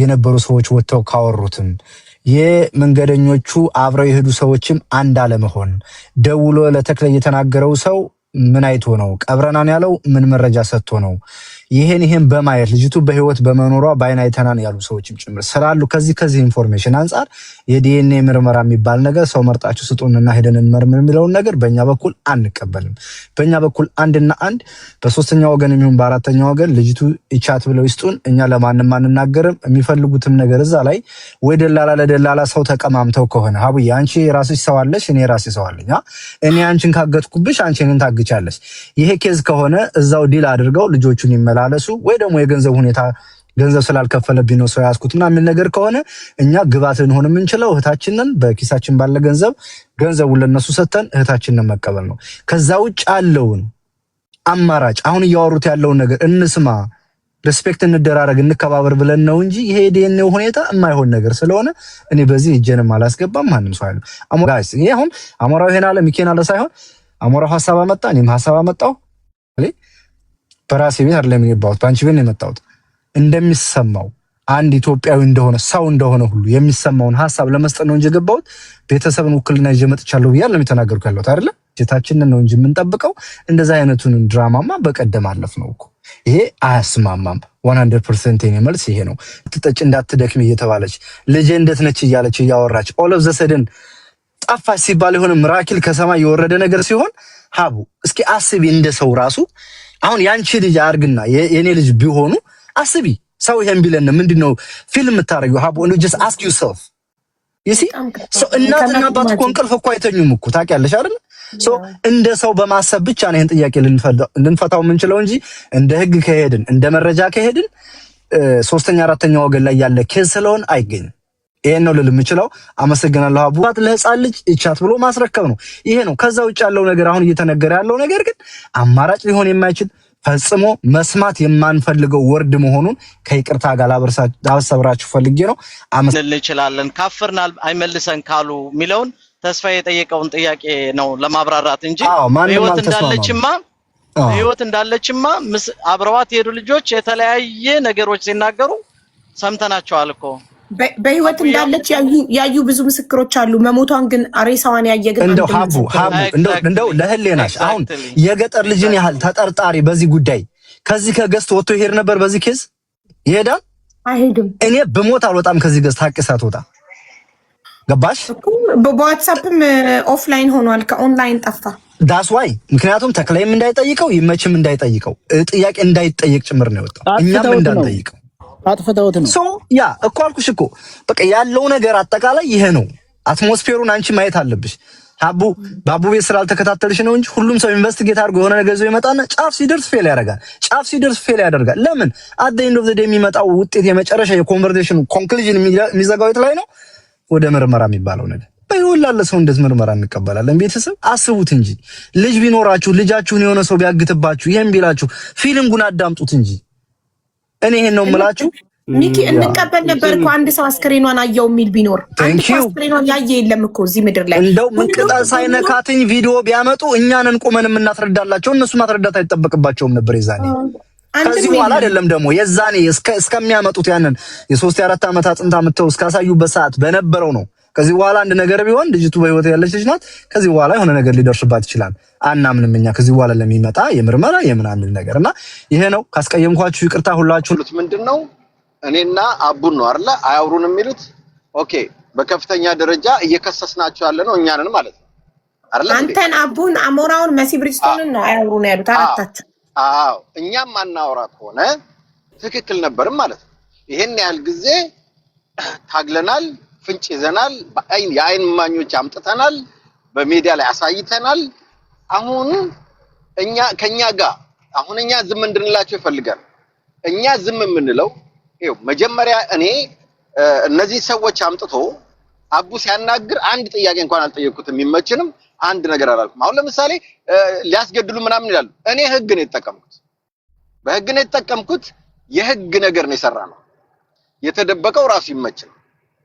የነበሩ ሰዎች ወጥተው ካወሩትም የመንገደኞቹ አብረው የሄዱ ሰዎችም አንድ አለመሆን ደውሎ ለተክለ የተናገረው ሰው ምን አይቶ ነው ቀብረናን ያለው ምን መረጃ ሰጥቶ ነው ይሄን በማየት ልጅቱ በህይወት በመኖሯ ባይና አይተናን ያሉ ሰዎችም ጭምር ስላሉ ከዚህ ኢንፎርሜሽን አንፃር የዲኤንኤ ምርመራ የሚባል ነገር ሰው መርጣችሁ ስጡንና ሄደን እንመርምር የሚለው ነገር በእኛ በኩል አንቀበልም። በእኛ በኩል አንድና አንድ በሶስተኛ ወገን የሚሆን በአራተኛ ወገን ልጅቱ ኢቻት ብለው ይስጡን። እኛ ለማንም አንናገርም። የሚፈልጉትም ነገር እዛ ላይ ወይ ደላላ ለደላላ ሰው ተቀማምተው ከሆነ ሀቡዬ አንቺ ራስሽ ሰው አለሽ፣ እኔ ራሴ ሰው አለኝ። እኔ አንቺን ካገትኩብሽ አንቺ እኔን ታግቻለሽ። ይሄ ኬዝ ከሆነ እዛው ዲል አድርገው ልጆቹን ይመላለሱ ወይ ደግሞ የገንዘብ ሁኔታ ገንዘብ ስላልከፈለብኝ ነው ሰው ያስኩትና ምን ነገር ከሆነ እኛ ግባት እንሆን የምንችለው እህታችንን በኪሳችን ባለ ገንዘቡን ለነሱ ሰተን እህታችንን መቀበል ነው። ከዛ ውጭ ያለውን አማራጭ አሁን ያወሩት ያለውን ነገር እንስማ፣ ሪስፔክት እንደራረግ፣ እንከባበር ብለን ነው እንጂ ይሄ ዲኤንኤ ሁኔታ የማይሆን ነገር ስለሆነ እኔ በዚህ እጄንም አላስገባም። ማንንም ሰው አይደለም ጋይስ። ይሄ አሁን አሞራው ሄና አለ ሚኬና አለ ሳይሆን አሞራው ሐሳብ አመጣ፣ እኔም ሐሳብ አመጣው። በራሴ ቤት አይደለም የገባሁት፣ ባንቺ ቤት ነው የመጣሁት። እንደሚሰማው አንድ ኢትዮጵያዊ እንደሆነ ሰው እንደሆነ ሁሉ የሚሰማውን ሐሳብ ለመስጠት ነው እንጂ የገባሁት ቤተሰብን ውክልና ይዤ መጥቻለሁ ብዬ አይደለም የተናገርኩ ያለሁት አይደለ። ጌታችንን ነው እንጂ የምንጠብቀው እንደዛ አይነቱን ድራማማ በቀደም አለፍ ነው እኮ። ይሄ አያስማማም። 100% የኔ መልስ ይሄ ነው። ትጠጭ እንዳትደክም እየተባለች ልጄ እንዴት ነች እያለች እያወራች ኦል ኦፍ ዘ ሰደን ጠፋች ሲባል የሆነ ሚራክል ከሰማይ የወረደ ነገር ሲሆን ሀቡ እስኪ አስቢ እንደ ሰው ራሱ አሁን ያንቺ ልጅ አርግና የኔ ልጅ ቢሆኑ አስቢ ሰው ይሄን ቢለን ምንድነው ፊልም የምታረጊው? ሀቡ just ask yourself እናትና አባት እኮ እንቅልፍ እኮ አይተኙም እኮ ታውቂያለሽ አይደል? እንደ ሰው በማሰብ ብቻ ነው ይሄን ጥያቄ ልንፈታው የምንችለው እንጂ እንደ ህግ ከሄድን እንደ መረጃ ከሄድን ሶስተኛ አራተኛ ወገን ላይ ያለ ኬዝ ስለሆነ አይገኝም። ይሄን ነው ልል የምችለው። አመሰግናለሁ። አቡባት ለህፃን ልጅ ኢቻት ብሎ ማስረከብ ነው ይሄ ነው። ከዛ ውጭ ያለው ነገር አሁን እየተነገረ ያለው ነገር ግን አማራጭ ሊሆን የማይችል ፈጽሞ መስማት የማንፈልገው ወርድ መሆኑን ከይቅርታ ጋር ላበሰብራችሁ ፈልጌ ነው። አመሰግናለሁ። እንችላለን ካፍርናል አይመልሰን ካሉ ሚለውን ተስፋ የጠየቀውን ጥያቄ ነው ለማብራራት እንጂ ህይወት እንዳለችማ አብረዋት የሄዱ ልጆች የተለያየ ነገሮች ሲናገሩ ሰምተናቸዋል እኮ። በህይወት እንዳለች ያዩ ብዙ ምስክሮች አሉ። መሞቷን ግን ሬሳዋን ያየገ እንደው ሀቡ እንደው ለህሌናሽ አሁን የገጠር ልጅን ያህል ተጠርጣሪ በዚህ ጉዳይ ከዚህ ከገስት ወጥቶ ይሄድ ነበር። በዚህ ኬዝ ይሄዳል አይሄድም? እኔ በሞት አልወጣም ከዚህ ገስት ሀቅሳት ወጣ ገባሽ? በዋትስአፕም ኦፍላይን ሆኗል፣ ከኦንላይን ጠፋ። ዳስ ዋይ ምክንያቱም ተክለይም እንዳይጠይቀው ይመችም እንዳይጠይቀው ጥያቄ እንዳይጠይቅ ጭምር ነው የወጣው። እኛም እንዳንጠይቀው አጥፍተውት ነው ያ እኮ አልኩሽ እኮ በቃ ያለው ነገር አጠቃላይ ይሄ ነው። አትሞስፌሩን አንቺ ማየት አለብሽ። ባቡ ቤት ስላልተከታተልሽ ነው እንጂ ሁሉም ሰው ኢንቨስቲጌት አድርጎ የሆነ ነገር ይዞ ይመጣና ጫፍ ሲደርስ ፌል ያደርጋል። ለምን at the end of the day የሚመጣው ውጤት የመጨረሻ የኮንቨርሴሽኑ ኮንክሉዥን የሚዘጋው የት ላይ ነው? ወደ ምርመራ የሚባለው ነገር። በይወል ላለ ሰው እንደዚህ ምርመራ እንቀበላለን። ቤተሰብ አስቡት እንጂ ልጅ ቢኖራችሁ ልጃችሁን የሆነ ሰው ቢያግትባችሁ ይሄን ቢላችሁ ፊሊንጉን አዳምጡት እንጂ እኔ ይሄን ነው የምላችሁ። ኒኪ እንቀበል ነበር እኮ አንድ ሰው አስክሬኗን አየው የሚል ቢኖር አስክሬኗን ያየ የለም እኮ እዚህ ምድር ላይ። እንደው ምንቅጣ ሳይነካትኝ ቪዲዮ ቢያመጡ እኛንን ቆመን የምናስረዳላቸው እነሱ ማስረዳት አይጠበቅባቸውም ነበር የዛኔ። ከዚህ በኋላ አይደለም ደግሞ የዛኔ እስከሚያመጡት ያንን የ3 4 ዓመት አጥንታ መተው እስካሳዩበት ሰዓት በነበረው ነው። ከዚህ በኋላ አንድ ነገር ቢሆን ልጅቱ በህይወት ያለች ልጅ ናት። ከዚህ በኋላ የሆነ ነገር ሊደርስባት ይችላል። አናምንም እኛ ከዚህ በኋላ ለሚመጣ የምርመራ የምናምን ነገርና ይሄ ነው። ካስቀየምኳችሁ ይቅርታ። ሁላችሁ ምንድነው እኔና አቡን ነው አይደል አያውሩን የሚሉት? ኦኬ በከፍተኛ ደረጃ እየከሰስናቸው ያለ ነው እኛንን ማለት ነው አይደል? አንተን አቡን አሞራውን መሲብሪስቶንን ነው አያውሩን ያሉት አራታችሁ። አዎ እኛም ማናወራ ከሆነ ትክክል ነበርም ማለት ነው። ይሄን ያህል ጊዜ ታግለናል፣ ፍንጭ ይዘናል፣ የአይን ማኞች አምጥተናል፣ በሚዲያ ላይ አሳይተናል። አሁን ከኛ ጋር አሁን እኛ ዝም እንድንላቸው ይፈልጋል። እኛ ዝም የምንለው ይኸው መጀመሪያ እኔ እነዚህ ሰዎች አምጥቶ አቡ ሲያናግር አንድ ጥያቄ እንኳን አልጠየቁትም። የሚመችንም አንድ ነገር አላልኩም። አሁን ለምሳሌ ሊያስገድሉ ምናምን ይላሉ። እኔ ህግ ነው የተጠቀምኩት፣ በህግ ነው የተጠቀምኩት። የህግ ነገር ነው የሰራነው። የተደበቀው ራሱ ይመችል።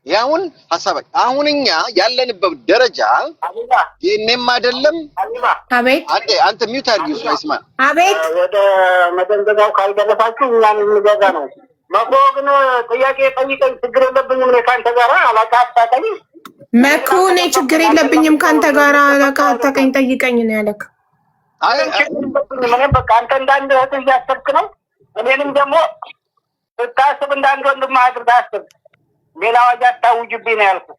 ያውን ሐሳብ አሁንኛ ያለንበት ደረጃ የኔም አይደለም። አቤት አንተ ሚውት አድርጊው አይስማ። አቤት ወደ መደንገዛው ካልደረሳችሁ እኛን እንገዛ ነው መኮ ግን ጥያቄ ጠይቀኝ ችግር የለብኝም እኔ ካንተ ጋር አላቃ አታቀኝ መኩ እኔ ችግር የለብኝም ካንተ ጋር አላቃ አታቀኝ ጠይቀኝ ነው ያለክ እኔም በቃ አንተ እንዳንድ እህት እያሰብክ ነው እኔንም ደግሞ ስታስብ እንዳንድ ወንድም አድርገህ አስብ ሌላ አዋጅ አታውጅብኝ ነው ያልኩት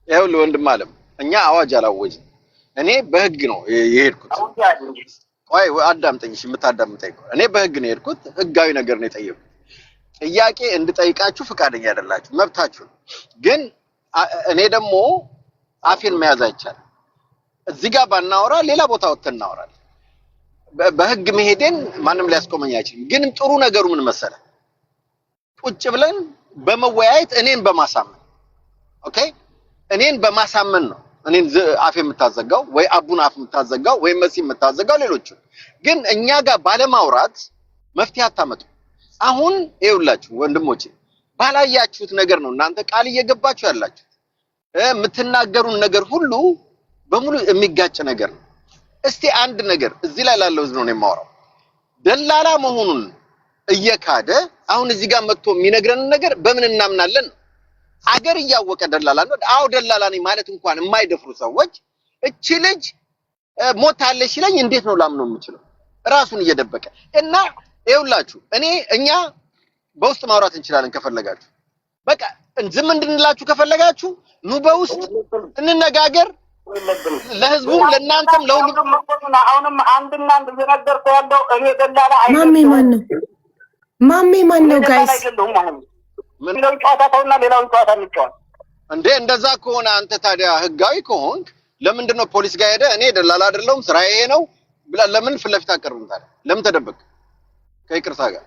ይኸውልህ ወንድም አለም እኛ አዋጅ አላወጅም እኔ በህግ ነው የሄድኩት ቆይ አዳምጠኝ እሺ የምታዳምጠኝ እኔ በህግ ነው የሄድኩት ህጋዊ ነገር ነው የጠየቁት ጥያቄ እንድጠይቃችሁ ፍቃደኛ አይደላችሁ መብታችሁ ግን እኔ ደግሞ አፌን መያዝ አይቻልም እዚህ ጋር ባናወራ ሌላ ቦታ ወጥተን እናወራለን በህግ መሄድን ማንም ሊያስቆመኝ አይችልም ግን ጥሩ ነገሩ ምን መሰለ ቁጭ ብለን በመወያየት እኔን በማሳመን ኦኬ እኔን በማሳመን ነው እኔን አፌ የምታዘጋው ወይ አቡን አፍ የምታዘጋው ወይ መሲ የምታዘጋው ሌሎቹ ግን እኛ ጋር ባለማውራት መፍትሄ አታመጡ አሁን ይኸውላችሁ ወንድሞቼ ባላያችሁት ነገር ነው እናንተ ቃል እየገባችሁ ያላችሁ የምትናገሩን ነገር ሁሉ በሙሉ የሚጋጭ ነገር ነው እስቲ አንድ ነገር እዚህ ላይ ላለው ነው የማወራው ደላላ መሆኑን እየካደ አሁን እዚህ ጋር መጥቶ የሚነግረን ነገር በምን እናምናለን አገር እያወቀ ደላላ ነው አው ደላላ ነኝ ማለት እንኳን የማይደፍሩ ሰዎች እቺ ልጅ ሞታለች ይለኝ እንዴት ነው ላምነው የምችለው ራሱን እየደበቀ እና ይኸውላችሁ እኛ በውስጥ ማውራት እንችላለን ከፈለጋችሁ በቃ ዝም እንድንላችሁ ከፈለጋችሁ ኑ በውስጥ እንነጋገር ለህዝቡም ለናንተም ለሁሉም አሁንም አንድና አንድ እየነገርኩ ያለው እኔ ደላላ ማሜ ማን ነው ጋይስ ምን ነው ጨዋታውና ሌላውን ጨዋታ እንጫወት እንዴ እንደዛ ከሆነ አንተ ታዲያ ህጋዊ ከሆንክ ለምንድነው ፖሊስ ጋር ሄደ እኔ ደላላ አይደለሁም ስራዬ ይሄ ነው ብላ ለምን ፍለፊት አቀርብም ታዲያ ለምን ተደበቅ ከይቅርታ ጋር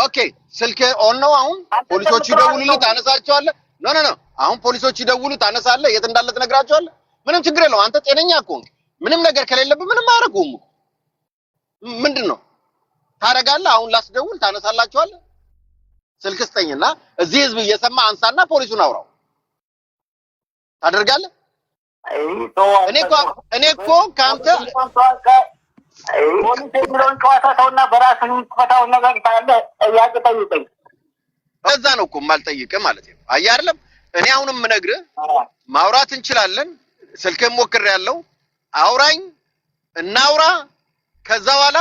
ኦኬ ስልክ ኦን ነው አሁን ፖሊሶቹ ይደውሉልህ ታነሳቸዋለህ ኖ አሁን ፖሊሶቹ ይደውሉ ታነሳለህ የት እንዳለ ትነግራቸዋለህ ምንም ችግር የለውም አንተ ጤነኛ ከሆንክ ምንም ነገር ከሌለብህ ምንም አያረጉም ምንድነው ታረጋለህ አሁን ላስደውል ታነሳላችኋለህ ስልክ ስጠኝና እዚህ ህዝብ እየሰማ አንሳና ፖሊሱን አውራው ታደርጋለህ እኔ እኮ ካንተ ፖሊስ የሚለውን ጨዋታ ተውና በራስህ የምትፈታውን ነገር ካለ ጥያቄ ጠይቀኝ እዛ ነው እኮ የማልጠይቅህ ማለት ነው አየህ አይደለም እኔ አሁንም የምነግርህ ማውራት እንችላለን ስልክም ሞክሬያለሁ አውራኝ እናውራ ከዛ በኋላ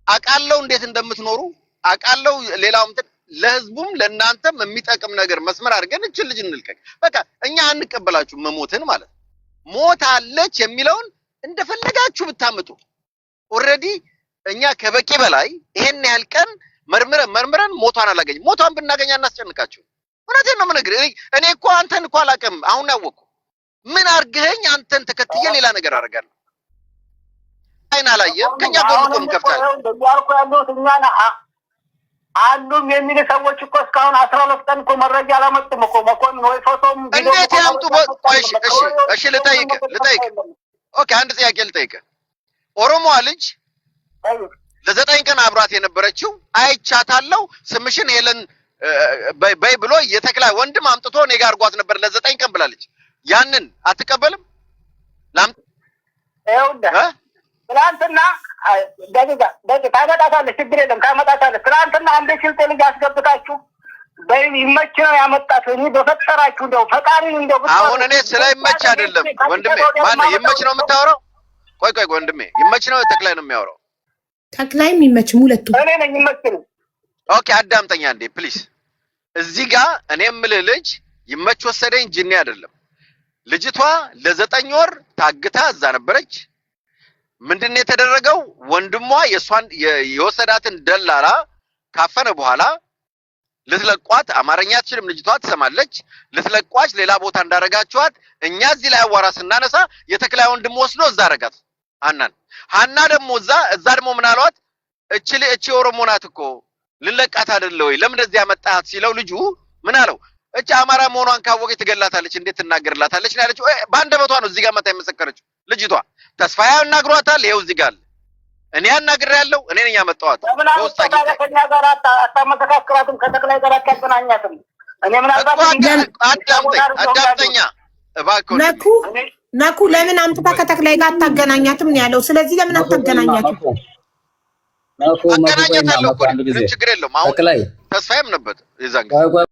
አቃለው እንዴት እንደምትኖሩ አቃለው ሌላውም ለህዝቡም ለናንተም የሚጠቅም ነገር መስመር አድርገን እቺ ልጅ እንልቀቅ በቃ እኛ አንቀበላችሁ መሞትን ማለት ሞት አለች የሚለውን እንደፈለጋችሁ ብታመጡ ኦሬዲ እኛ ከበቂ በላይ ይሄን ያህል ቀን መርምረን ሞቷን አላገኝ ሞቷን ብናገኛ እናስጨንቃችሁ እውነቴን ነው የምነግርህ እኔ እኮ አንተን እኮ አላውቅም አሁን ያወቅኩ ምን አርገኝ አንተን ተከትዬ ሌላ ነገር አደርጋለሁ አይና ላይ ከኛ ጎን ከፍታል ያልኩ ያሉት እኛና አሉም የሚል ሰዎች እኮ እስካሁን 12 ቀን እኮ መረጃ አላመጡም እኮ መኮንን ወይ ፎቶም እንዴት ያምጡ እሺ ልጠይቅ ኦኬ አንድ ጥያቄ ልጠይቅ ኦሮሞ ልጅ ለ9 ቀን አብራት የነበረችው አይቻታለሁ ስምሽን ሄለን በይ ብሎ የተክላ ወንድም አምጥቶ እኔ ጋር አርጓት ነበር ለ9 ቀን ብላለች ያንን አትቀበልም ትናንትና ደቂቃ ታመጣታለህ ችግር የለም ታመጣታለህ ትናንትና አንድ ሽልጤ ልጅ አስገብታችሁ ይመች ነው ያመጣት እኔ በፈጠራችሁ እንደው ፈጣሪን እንደው አሁን እኔ ስለይመች አይደለም ወንድሜ ማን ይመች ነው የምታወራው ቆይ ወንድሜ ይመች ነው ተክላይ ነው የሚያወራው ተክላይም ይመችም ሁለቱ እኔ ነኝ ይመችኝ ኦኬ አዳምጠኛ እንዴ ፕሊዝ እዚህ ጋር እኔ የምልህ ልጅ ይመች ወሰደኝ ጅኒ አይደለም ልጅቷ ለ9 ወር ታግታ እዛ ነበረች ምንድነው የተደረገው ወንድሟ የሷን የወሰዳትን ደላላ ካፈነ በኋላ ልትለቋት አማርኛ አትችልም ልጅቷ ትሰማለች ልትለቋች ሌላ ቦታ እንዳረጋችኋት እኛ እዚህ ላይ አዋራ ስናነሳ የተክላይ ወንድም ወስዶ እዛ አረጋት ሃና ደግሞ እዛ ደግሞ ምን አሏት እቺ ኦሮሞ ናት እኮ ልለቃት አይደለ ወይ ለምን እንደዚህ ያመጣት ሲለው ልጁ ምን አለው እቺ አማራ መሆኗን ካወቀች ትገላታለች እንዴት ትናገርላታለች ያለችው ባንደበቷ ነው እዚህ ጋር መታ የመሰከረችው ልጅቷ ተስፋያ እናግሯታል ይሄው እዚህ ጋር እኔ ያናግሬያለሁ እኔ ነኝ ያመጣኋት ወስታቂ ከኛ ጋር አታመሰካክራትም ከተክላይ ጋር አታገናኛትም እኔ ምን አልባት አዳምጠኛ እባክህ ነኩ ለምን አምጥታ ከተክላይ ጋር አታገናኛትም ነው ያለው ስለዚህ ለምን አታገናኛትም አገናኘታለሁ እኮ ምንም ችግር የለውም። አሁን ተስፋዬም ነበር የዛን ጊዜ